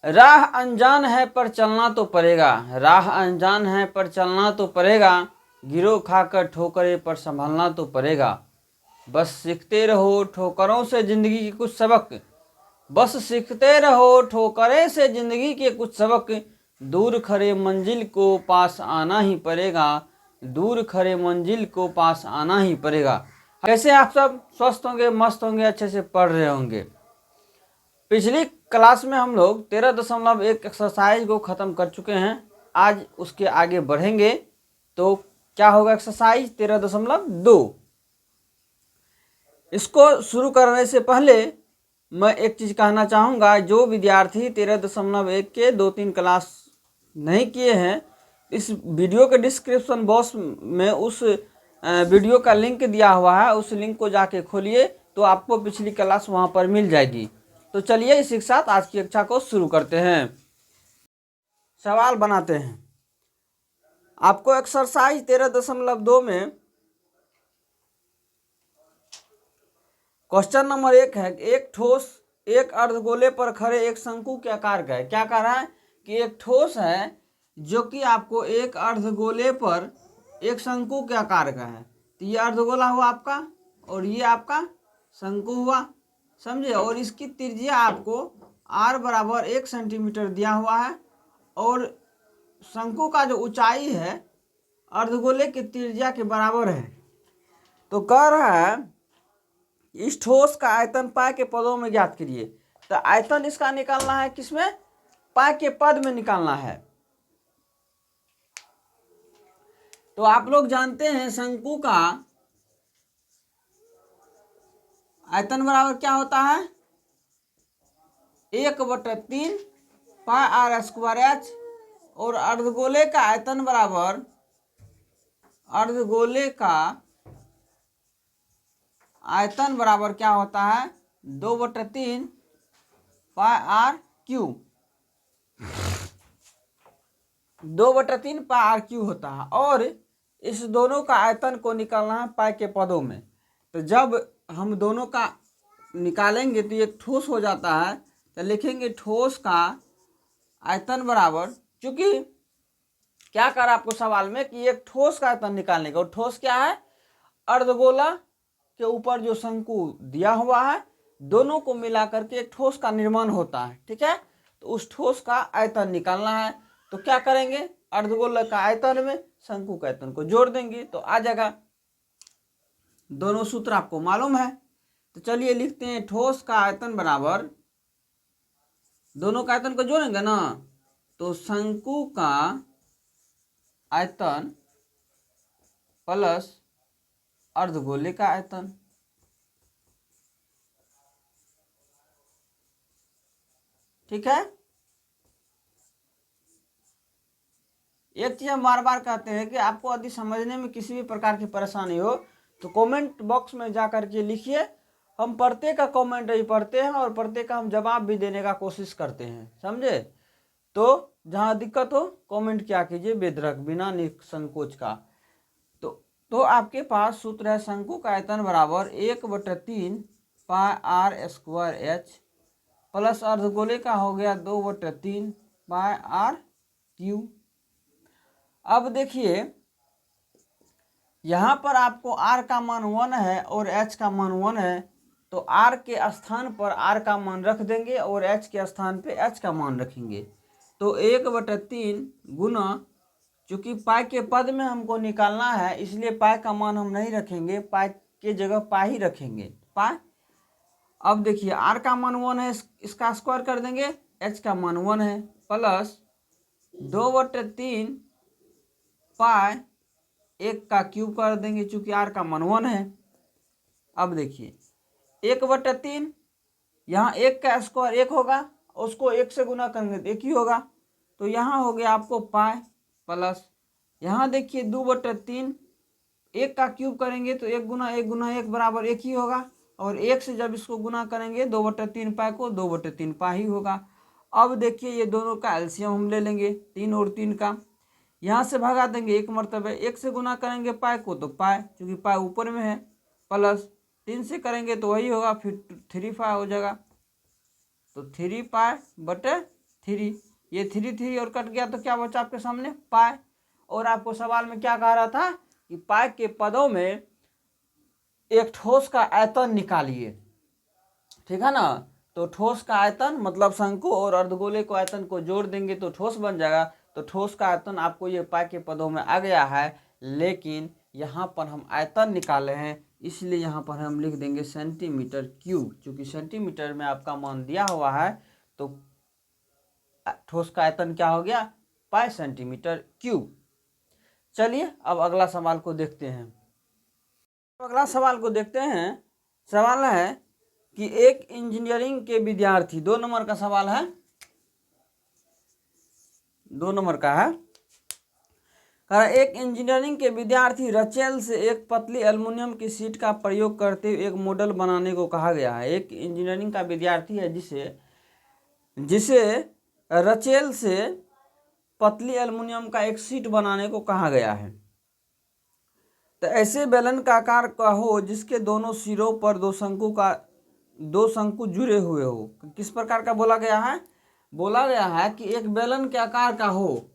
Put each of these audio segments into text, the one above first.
राह अनजान है पर चलना तो पड़ेगा, राह अनजान है पर चलना तो पड़ेगा, गिरो खाकर ठोकरे पर संभलना तो पड़ेगा। बस सीखते रहो ठोकरों से जिंदगी के कुछ सबक, बस सीखते रहो ठोकरे से जिंदगी के कुछ सबक, दूर खरे मंजिल को पास आना ही पड़ेगा, दूर खरे मंजिल को पास आना ही पड़ेगा। कैसे आप सब स्वस्थ होंगे, मस्त होंगे, अच्छे से पढ़ रहे होंगे। पिछली क्लास में हम लोग 13.1 एक्सरसाइज को ख़त्म कर चुके हैं। आज उसके आगे बढ़ेंगे। तो क्या होगा एक्सरसाइज 13.2। इसको शुरू करने से पहले मैं एक चीज़ कहना चाहूँगा, जो विद्यार्थी 13.1 के 2-3 क्लास नहीं किए हैं, इस वीडियो के डिस्क्रिप्शन बॉक्स में उस वीडियो का लिंक दिया हुआ है, उस लिंक को जाके खोलिए तो आपको पिछली क्लास वहाँ पर मिल जाएगी। तो चलिए इसी के साथ आज की कक्षा को शुरू करते हैं। सवाल बनाते हैं। आपको एक्सरसाइज 13.2 में क्वेश्चन नंबर 1 है, एक ठोस एक अर्धगोले पर खड़े एक शंकु के आकार का है। क्या कह रहा है कि एक ठोस है जो कि आपको एक अर्धगोले पर एक शंकु के आकार का है। तो ये अर्धगोला हुआ आपका और ये आपका शंकु हुआ, समझे। और इसकी त्रिज्या आपको r बराबर 1 सेंटीमीटर दिया हुआ है और शंकु का जो ऊंचाई है अर्धगोले की त्रिज्या के बराबर है। तो कह रहा है इस ठोस का आयतन पाई के पदों में ज्ञात करिए। तो आयतन इसका निकालना है किसमें, पाई के पद में निकालना है। तो आप लोग जानते हैं शंकु का आयतन बराबर क्या होता है, 1/3 पाई r स्क्वायर h। और अर्धगोले का आयतन बराबर, अर्धगोले का आयतन बराबर क्या होता है, 2/3 पाई r क्यूब, 2/3 पाई r क्यूब होता है। और इस दोनों का आयतन को निकालना है पाई के पदों में। तो जब हम दोनों का निकालेंगे तो एक ठोस हो जाता है। तो लिखेंगे ठोस का आयतन बराबर, चूंकि क्या कर आपको सवाल में कि एक ठोस का आयतन निकालने का, और ठोस क्या है, अर्धगोला के ऊपर जो शंकु दिया हुआ है, दोनों को मिलाकर के एक ठोस का निर्माण होता है। ठीक है, तो उस ठोस का आयतन निकालना है। तो क्या करेंगे, अर्धगोला का आयतन में शंकु का आयतन को जोड़ देंगे तो आ जाएगा। दोनों सूत्र आपको मालूम है। तो चलिए लिखते हैं ठोस का आयतन बराबर, दोनों का आयतन को जोड़ेंगे ना, तो शंकु का आयतन प्लस अर्धगोले का आयतन। ठीक है, एक चीज हम बार बार कहते हैं कि आपको यदि समझने में किसी भी प्रकार की परेशानी हो तो कमेंट बॉक्स में जा करके लिखिए। हम प्रत्येक का कमेंट ही पढ़ते हैं और प्रत्येक का हम जवाब भी देने का कोशिश करते हैं, समझे। तो जहाँ दिक्कत हो कमेंट क्या कीजिए बेधड़क, बिना निसंकोच का। तो आपके पास सूत्र है शंकु का आयतन बराबर 1/3 पाई r स्क्वायर h प्लस अर्धगोले का हो गया 2/3 पाई r क्यूब। अब देखिए यहाँ पर आपको r का मान 1 है और h का मान 1 है। तो r के स्थान पर r का मान रख देंगे और h के स्थान पे h का मान रखेंगे। तो 1/3 गुना, चूंकि पाई के पद में हमको निकालना है इसलिए पाई का मान हम नहीं रखेंगे, पाई के जगह पाई ही रखेंगे, पाई। अब देखिए r का मान 1 है, इसका स्क्वायर कर देंगे, h का मान 1 है, प्लस 2/3 पाई 1 का क्यूब कर देंगे चूंकि r का मान 1 है। अब देखिए 1/3, यहाँ 1 का स्क्वायर 1 होगा, उसको 1 से गुना करेंगे तो 1 ही होगा। तो यहाँ हो गया आपको पाई, प्लस यहाँ देखिए 2/3, 1 का क्यूब करेंगे तो 1 गुना 1 गुना 1 बराबर 1 ही होगा। और 1 से जब इसको गुना करेंगे 2/3 पाई को, 2/3 पाई ही होगा। अब देखिए ये दोनों का एलसीएम हम ले लेंगे, 3 और 3 का, यहाँ से भगा देंगे 1 मरतबे, 1 से गुना करेंगे पाई को तो पाई, क्योंकि पाई ऊपर में है, प्लस 3 से करेंगे तो वही होगा, फिर 3 पाई हो जाएगा। तो 3 पाई बटे 3, ये 3 और कट गया तो क्या बचा आपके सामने पाई। और आपको सवाल में क्या कह रहा था कि पाई के पदों में एक ठोस का आयतन निकालिए, ठीक है ना। तो ठोस का आयतन मतलब शंकु और अर्धगोले को आयतन को जोड़ देंगे तो ठोस बन जाएगा। तो ठोस का आयतन आपको ये पाई के पदों में आ गया है, लेकिन यहाँ पर हम आयतन निकाले हैं इसलिए यहाँ पर हम लिख देंगे सेंटीमीटर क्यूब। चूंकि सेंटीमीटर में आपका मान दिया हुआ है तो ठोस का आयतन क्या हो गया पाई सेंटीमीटर क्यूब। चलिए अब अगला सवाल को देखते हैं। अगला सवाल को देखते हैं। सवाल है कि एक इंजीनियरिंग के विद्यार्थी, 2 नंबर का सवाल है, 2 नंबर का है। एक इंजीनियरिंग के विद्यार्थी रचेल से एक पतली एल्युमिनियम की शीट का प्रयोग करते हुए एक मॉडल बनाने को कहा गया है। एक इंजीनियरिंग का विद्यार्थी है जिसे रचेल से पतली एल्युमिनियम का एक शीट बनाने को कहा गया है। तो ऐसे बेलन का आकार का हो जिसके दोनों सिरों पर दो शंकु जुड़े हुए हो। किस प्रकार का बोला गया है? बोला गया है कि एक बेलन के आकार का हो,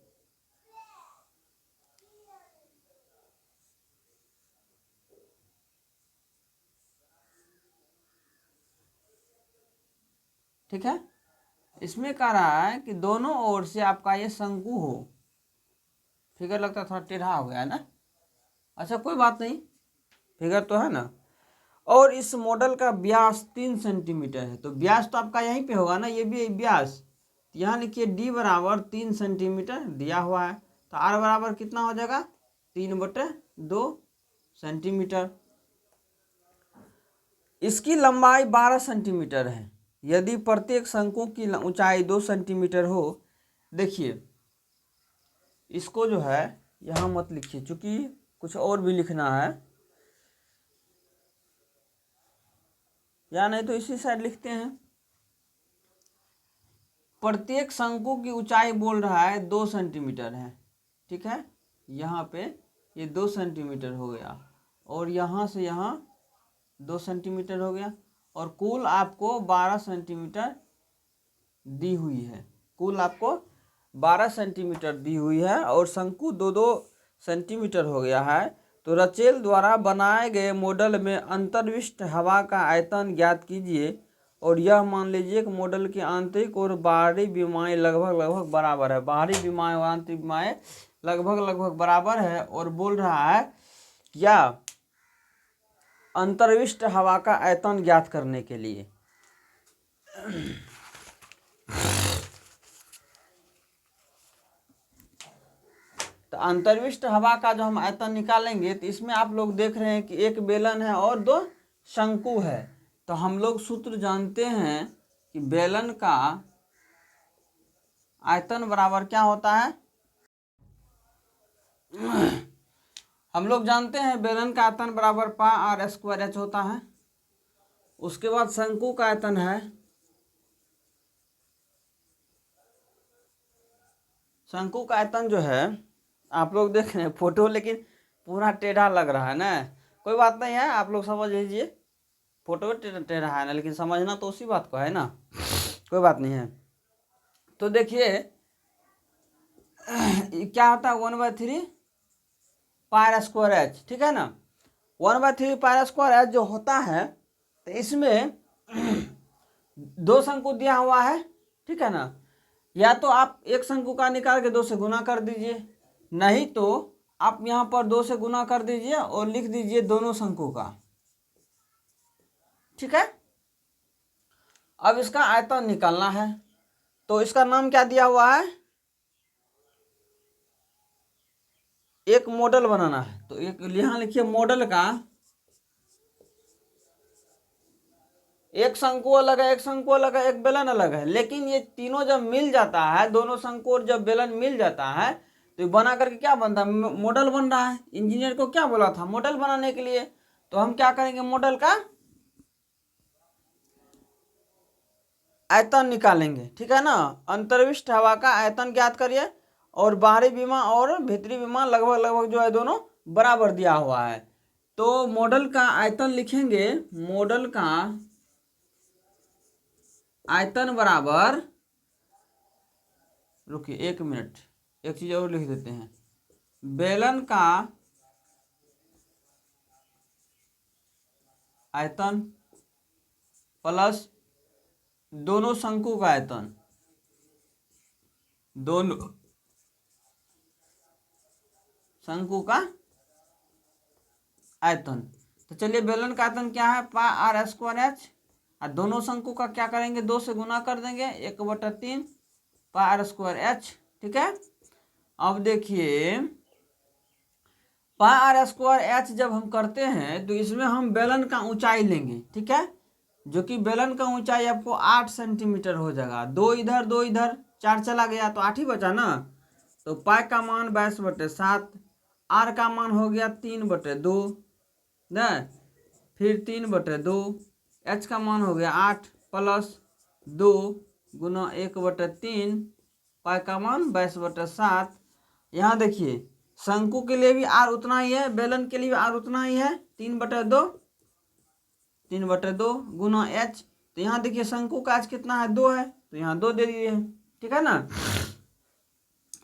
ठीक है। इसमें कह रहा है कि दोनों ओर से आपका ये शंकु हो। फिगर लगता है थोड़ा टेढ़ा हो गया है ना। अच्छा कोई बात नहीं, फिगर तो है ना। और इस मॉडल का व्यास 3 सेंटीमीटर है। तो व्यास तो आपका यहीं पे होगा ना, ये भी व्यास। यहाँ लिखिए d बराबर 3 सेंटीमीटर दिया हुआ है। तो r बराबर कितना हो जाएगा 3/2 सेंटीमीटर। इसकी लंबाई 12 सेंटीमीटर है। यदि प्रत्येक शंकु की ऊंचाई 2 सेंटीमीटर हो। देखिए इसको जो है यहाँ मत लिखिए, चूंकि कुछ और भी लिखना है, या नहीं तो इसी साइड लिखते हैं। प्रत्येक शंकु की ऊंचाई बोल रहा है 2 सेंटीमीटर है, ठीक है। यहाँ पे ये 2 सेंटीमीटर हो गया और यहाँ से यहाँ 2 सेंटीमीटर हो गया। और कुल आपको 12 सेंटीमीटर दी हुई है। कुल आपको 12 सेंटीमीटर दी हुई है और शंकु 2-2 सेंटीमीटर हो गया है। तो रचेल द्वारा बनाए गए मॉडल में अंतर्विष्ट हवा का आयतन ज्ञात कीजिए। और यह मान लीजिए कि मॉडल की आंतरिक और बाहरी विमाएँ लगभग बराबर है। बाहरी विमाएँ और आंतरिक विमाएँ लगभग बराबर है। और बोल रहा है या अंतर्विष्ट हवा का आयतन ज्ञात करने के लिए। तो अंतर्विष्ट हवा का जो हम आयतन निकालेंगे तो इसमें आप लोग देख रहे हैं कि एक बेलन है और 2 शंकु है। तो हम लोग सूत्र जानते हैं कि बेलन का आयतन बराबर क्या होता है। हम लोग जानते हैं बेलन का आयतन बराबर पाई r² h होता है। उसके बाद शंकु का आयतन है, शंकु का आयतन जो है आप लोग देख रहे हैं फोटो, लेकिन पूरा टेढ़ा लग रहा है ना। कोई बात नहीं है, आप लोग समझ लीजिए। फोटो टेढ़ा है ना, लेकिन समझना तो उसी बात को है ना, कोई बात नहीं है। तो देखिए क्या होता है 1/3 पाई r²h, ठीक है ना। 1/3 पाई r² h जो होता है तो इसमें 2 शंकु दिया हुआ है, ठीक है ना। या तो आप एक शंकु का निकाल के 2 से गुना कर दीजिए, नहीं तो आप यहाँ पर 2 से गुना कर दीजिए और लिख दीजिए दोनों शंकु का, ठीक है। अब इसका आयतन निकालना है तो इसका नाम क्या दिया हुआ है, एक मॉडल बनाना है। तो एक यहाँ लिखिए मॉडल का एक शंकु अलग है, एक शंकु अलग है, एक बेलन अलग है। लेकिन ये तीनों जब मिल जाता है, दोनों शंकु और जब बेलन मिल जाता है तो बना करके क्या बनता है, मॉडल बन रहा है। इंजीनियर को क्या बोला था, मॉडल बनाने के लिए। तो हम क्या करेंगे, मॉडल का आयतन निकालेंगे, ठीक है ना। अंतर्विष्ट हवा का आयतन ज्ञात करिए और बाहरी विमा और भीतरी विमा लगभग जो है दोनों बराबर दिया हुआ है। तो मॉडल का आयतन लिखेंगे, मॉडल का आयतन बराबर रुकिए 1 मिनट, एक चीज़ और लिख देते हैं। बेलन का आयतन प्लस दोनों शंकु का आयतन, दोनों शंकु का आयतन। तो चलिए बेलन का आयतन क्या है, पाई आर स्क्वायर एच, और दोनों शंकु का क्या करेंगे, 2 से गुना कर देंगे, 1/3 पाई आर स्क्वायर एच। ठीक है, अब देखिए पाई आर स्क्वायर एच जब हम करते हैं तो इसमें हम बेलन का ऊंचाई लेंगे। ठीक है, जो कि बेलन का ऊंचाई आपको 8 सेंटीमीटर हो जाएगा। 2 इधर 2 इधर, 4 चला गया तो 8 ही बचा ना। तो पाई का मान 22/7, आर का मान हो गया 3/2 न, फिर 3/2, एच का मान हो गया 8 प्लस 2 गुना 1/3, पाई का मान 22/7। यहाँ देखिए शंकु के लिए भी आर उतना ही है, बेलन के लिए भी आर उतना ही है, 3/2 गुना एच। तो यहाँ देखिए शंकु का एच कितना है, 2 है, तो यहाँ 2 दे दिए हैं। ठीक है ना।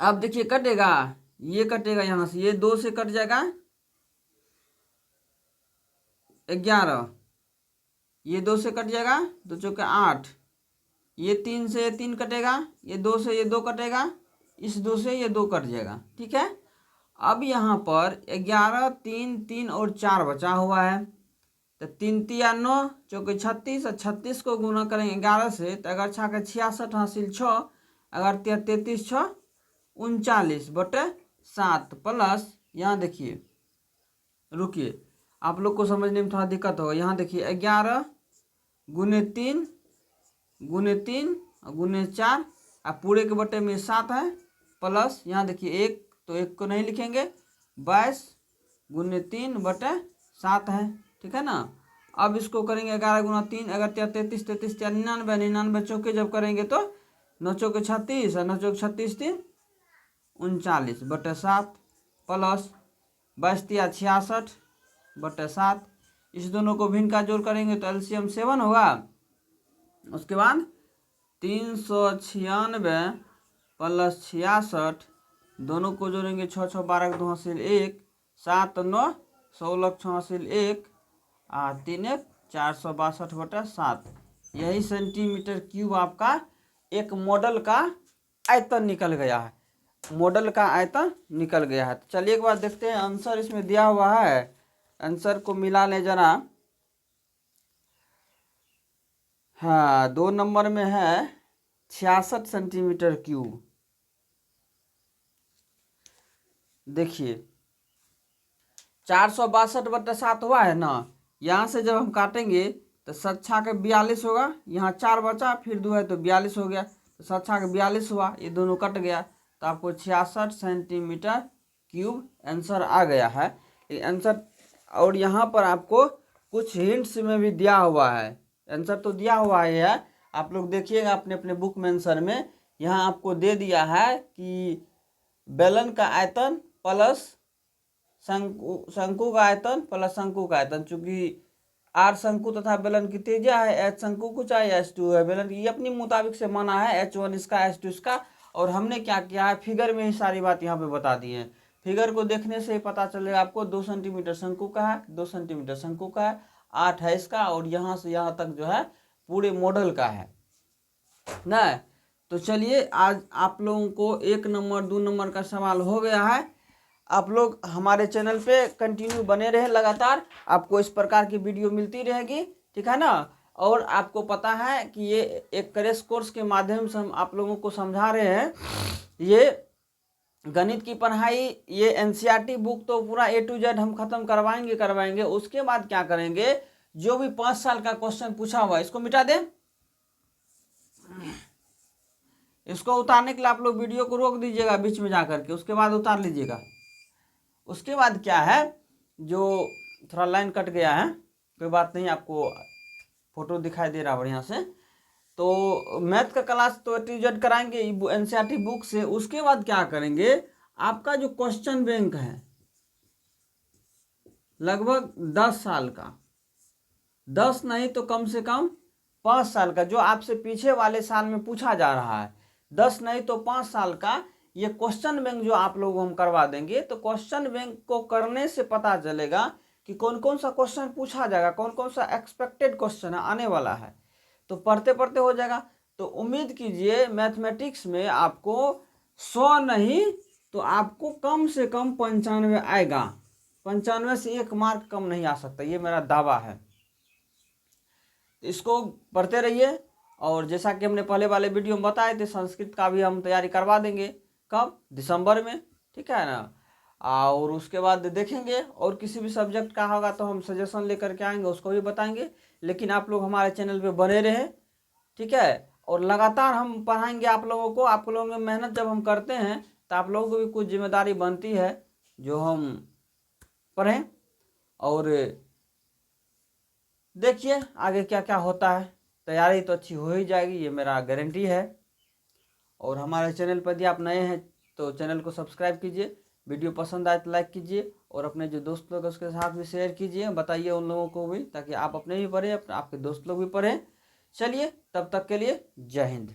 अब देखिए कटेगा, ये कटेगा यहाँ से, ये 2 से कट जाएगा 11, ये 2 से कट जाएगा, 2 चौके 8, ये 3 से 3 कटेगा, ये 2 से ये 2 कटेगा, इस 2 से ये 2 कट जाएगा। ठीक है, अब यहाँ पर 11, 3, 3 और 4 बचा हुआ है। तो 3 3 9 चौके 36, और 36 को गुना करेंगे 11 से, तो अगर 6 का 66 हासिल 6, अगर 33 6 39/7 प्लस, यहाँ देखिए रुकिए आप लोग को समझने में थोड़ा दिक्कत होगा। यहाँ देखिए 11 गुने 3 और गुने 4, अब पूरे के बटे में 7 है, प्लस यहाँ देखिए 1, तो 1 को नहीं लिखेंगे, 22 गुने 3/7 है। ठीक है ना। अब इसको करेंगे 11 गुना 3, अगर 33 33 4 99, 99 चौके जब करेंगे तो 9 चौके 36, और 9 चौके 36 3 39/7 प्लस 22 66/7। इस दोनों को भिन्न का जोड़ करेंगे तो एलसीएम 7 होगा। उसके बाद 396 प्लस 66, दोनों को जोड़ेंगे 6 6 12 2 हासिल 1, 7 9 16 6 हासिल 1, 3 1 462/7। यही सेंटीमीटर क्यूब आपका एक मॉडल का आयतन निकल गया है, मॉडल का आयतन निकल गया है। तो चलिए एक बार देखते हैं, आंसर इसमें दिया हुआ है, आंसर को मिला लें जरा। हाँ 2 नंबर में है 66 सेंटीमीटर क्यूब। देखिए 462/7 हुआ है ना, यहाँ से जब हम काटेंगे तो 7 के 42 होगा, यहाँ 4 बचा, फिर 2 है तो 42 हो गया, तो 7 के 42 हुआ, ये दोनों कट गया, तो आपको 66 सेंटीमीटर क्यूब आंसर आ गया है। ये आंसर, और यहाँ पर आपको कुछ हिंट्स में भी दिया हुआ है, आंसर तो दिया हुआ है, आप लोग देखिएगा अपने अपने बुक में आंसर में, यहाँ आपको दे दिया है कि बेलन का आयतन प्लस शंकु का आयतन प्लस शंकु का आयतन, चूंकि आर शंकु तथा बेलन की त्रिज्या है, एच शंकु को चाहिए, H2 है बेलन की, ये अपनी मुताबिक से माना है, H1 इसका H2 इसका। और हमने क्या किया है, फिगर में ही सारी बात यहाँ पे बता दी है। फिगर को देखने से ही पता चलेगा आपको, 2 सेंटीमीटर शंकु का है, 2 सेंटीमीटर शंकु का है, 8 है इसका, और यहाँ से यहाँ तक जो है पूरे मॉडल का है ना। तो चलिए आज आप लोगों को 1 नंबर 2 नंबर का सवाल हो गया है। आप लोग हमारे चैनल पे कंटिन्यू बने रहे, लगातार आपको इस प्रकार की वीडियो मिलती रहेगी। ठीक है ना। और आपको पता है कि ये एक क्रैश कोर्स के माध्यम से हम आप लोगों को समझा रहे हैं। ये गणित की पढ़ाई, ये एनसीईआरटी बुक तो पूरा A to Z हम खत्म करवाएंगे। उसके बाद क्या करेंगे, जो भी 5 साल का क्वेश्चन पूछा हुआ है इसको मिटा दें, इसको उतारने के लिए आप लोग वीडियो को रोक दीजिएगा बीच में जाकर के, उसके बाद उतार लीजिएगा। उसके बाद क्या है, जो थोड़ा लाइन कट गया है कोई बात नहीं, आपको फोटो दिखाई दे रहा बढ़िया से। तो मैथ का क्लास तो A to Z कराएंगे एनसीईआरटी बुक से। उसके बाद क्या करेंगे, आपका जो क्वेश्चन बैंक है लगभग 10 साल का, 10 नहीं तो कम से कम 5 साल का, जो आपसे पीछे वाले साल में पूछा जा रहा है, 10 नहीं तो 5 साल का ये क्वेश्चन बैंक जो आप लोग हम करवा देंगे, तो क्वेश्चन बैंक को करने से पता चलेगा कि कौन कौन सा क्वेश्चन पूछा जाएगा, कौन कौन सा एक्सपेक्टेड क्वेश्चन आने वाला है, तो पढ़ते पढ़ते हो जाएगा। तो उम्मीद कीजिए मैथमेटिक्स में आपको 100 नहीं तो आपको कम से कम 95 आएगा, 95 से 1 मार्क कम नहीं आ सकता, ये मेरा दावा है। इसको पढ़ते रहिए। और जैसा कि हमने पहले वाले वीडियो में बताए थे, संस्कृत का भी हम तैयारी करवा देंगे, कब, दिसंबर में, ठीक है ना। और उसके बाद देखेंगे और किसी भी सब्जेक्ट का होगा तो हम सजेशन लेकर के आएंगे, उसको भी बताएंगे। लेकिन आप लोग हमारे चैनल पे बने रहे, ठीक है। और लगातार हम पढ़ाएंगे आप लोगों को। आप लोगों में मेहनत जब हम करते हैं तो आप लोगों को भी कुछ जिम्मेदारी बनती है जो हम पढ़ें। और देखिए आगे क्या क्या होता है, तैयारी तो अच्छी हो ही जाएगी, ये मेरा गारंटी है। और हमारे चैनल पर यदि आप नए हैं तो चैनल को सब्सक्राइब कीजिए, वीडियो पसंद आए तो लाइक कीजिए, और अपने जो दोस्त लोग हैं उसके साथ भी शेयर कीजिए, बताइए उन लोगों को भी, ताकि आप अपने भी पढ़ें, आपके दोस्त लोग भी पढ़ें। चलिए तब तक के लिए जय हिंद।